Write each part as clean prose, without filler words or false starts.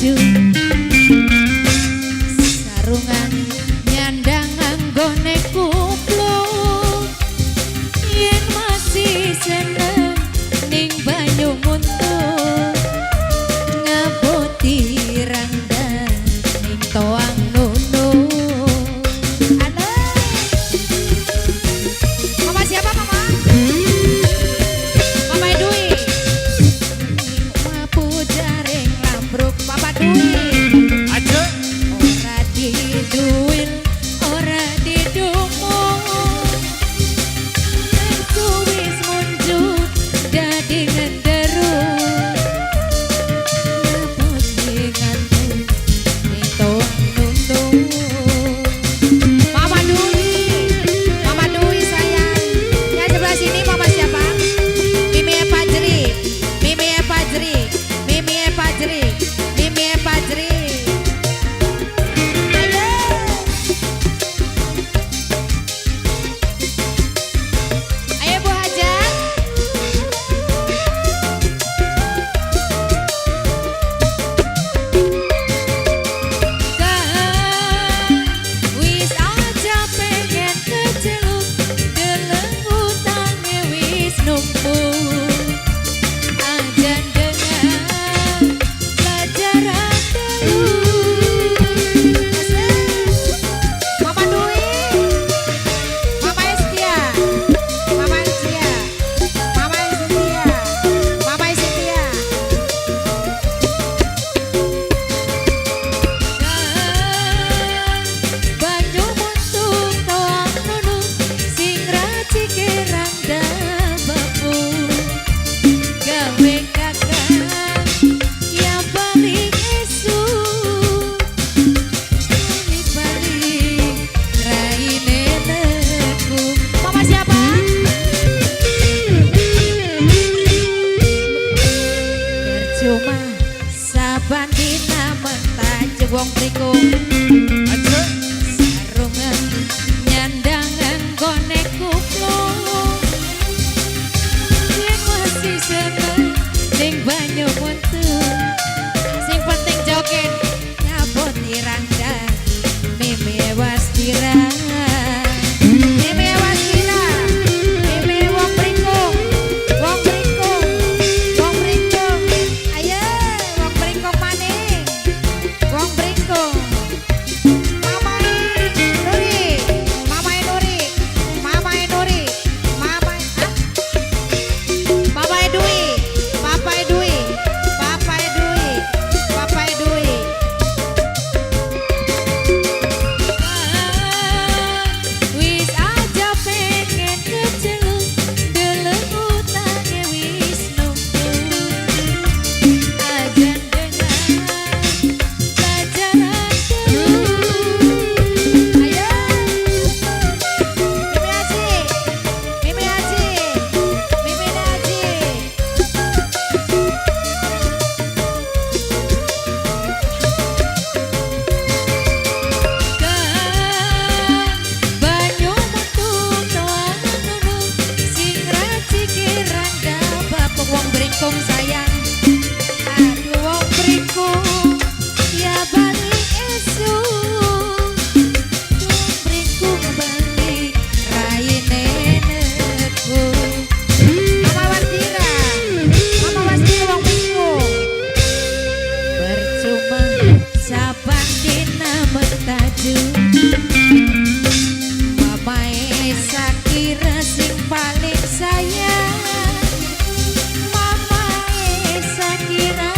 taju sarungan nyandang anggone kupluk yen masih seneng ning banyu muntuk ngaboti randang ning toang nunu. Mama siapa mama? Mama Dwi. Mapu jaring lambruk Papa Dwi. Aja. Ora diduil, ora didumung. Aku wis munjuk dadi ngenderung. Ngaboti ngantuk ning toang nuntung. Mama Dwi sayang. Yang sebelah sini mama siapa? Mimi Fajri. Mimi Fajri. Mimi Fajri. Mimi Fajri. Ayo. Ayo Bu Hajat. Wis aja pengen keceluk deleng utangnya wis numpuk aja dengan pelajaran dulu. Mama Dwi, Mama Estia, Mama Estia, Mama Estia, Mama Estia. Banyu muntuk toang nunu sing racike randang bapu gawe kakang ya balik esuk balik raine neku. Mama siapa? Percuma saban dina mentaj wong mriku Aja. sarungan nyandang anggone kupluk yen masih seneng ning banyu muntuk sing penting joget nyabot irandang Mimi Wastira. Mimi Wastira. Mimi wong bringkung. Wong bringkung. Wong bringkung. Ayo wong bringkung maning. Wong bringkung. Mama Nuri. Mama Nuri. Mama Nuri. Mama Papa Dwi. Papa Dwi. Papa Dwi. Papa Dwi. Wis aja pengen keceluk deleng utangnya wis numpuk aja dengan pelajaran dulu. Ayo Mimi Haji, Mimi Haji, Mimi Haji. Banyu muntuk toang nunu sing racike randang bapuk wong bringkung sayang. Aduh wong bringkung ya balik esuk. Wong bringkung balik raine neku. Mama Wastira. Mama Wastira wong bringkung. Percuma saban dina mentaju Mama Sakira sing paling sayang. Mama Sakira.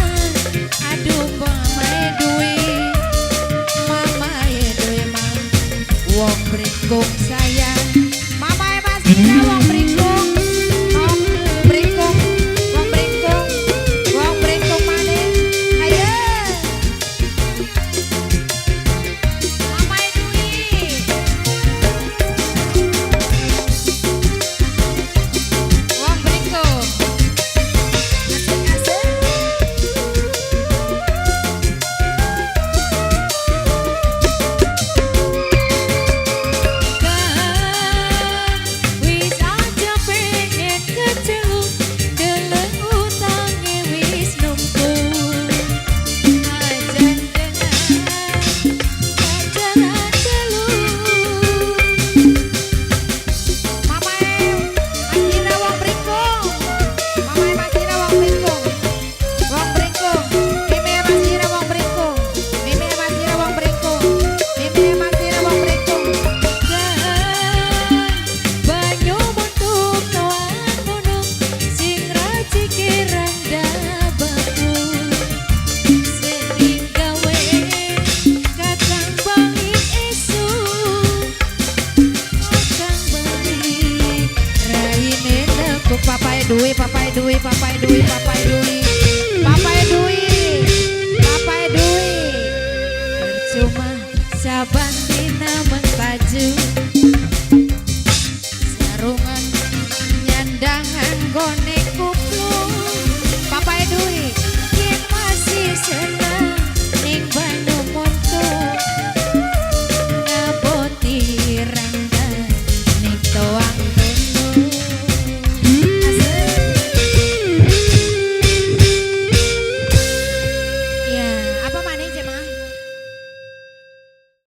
Aduh Mama Dwi. Mama Dwi mah wong bringkung sayang. Mama Wastira wong bringkung. Wong bringkung. Wong bringkung. Wong bringkung maning. Ayo. Mama Dwi. Wong bringkung. Asik-asik. undangan gone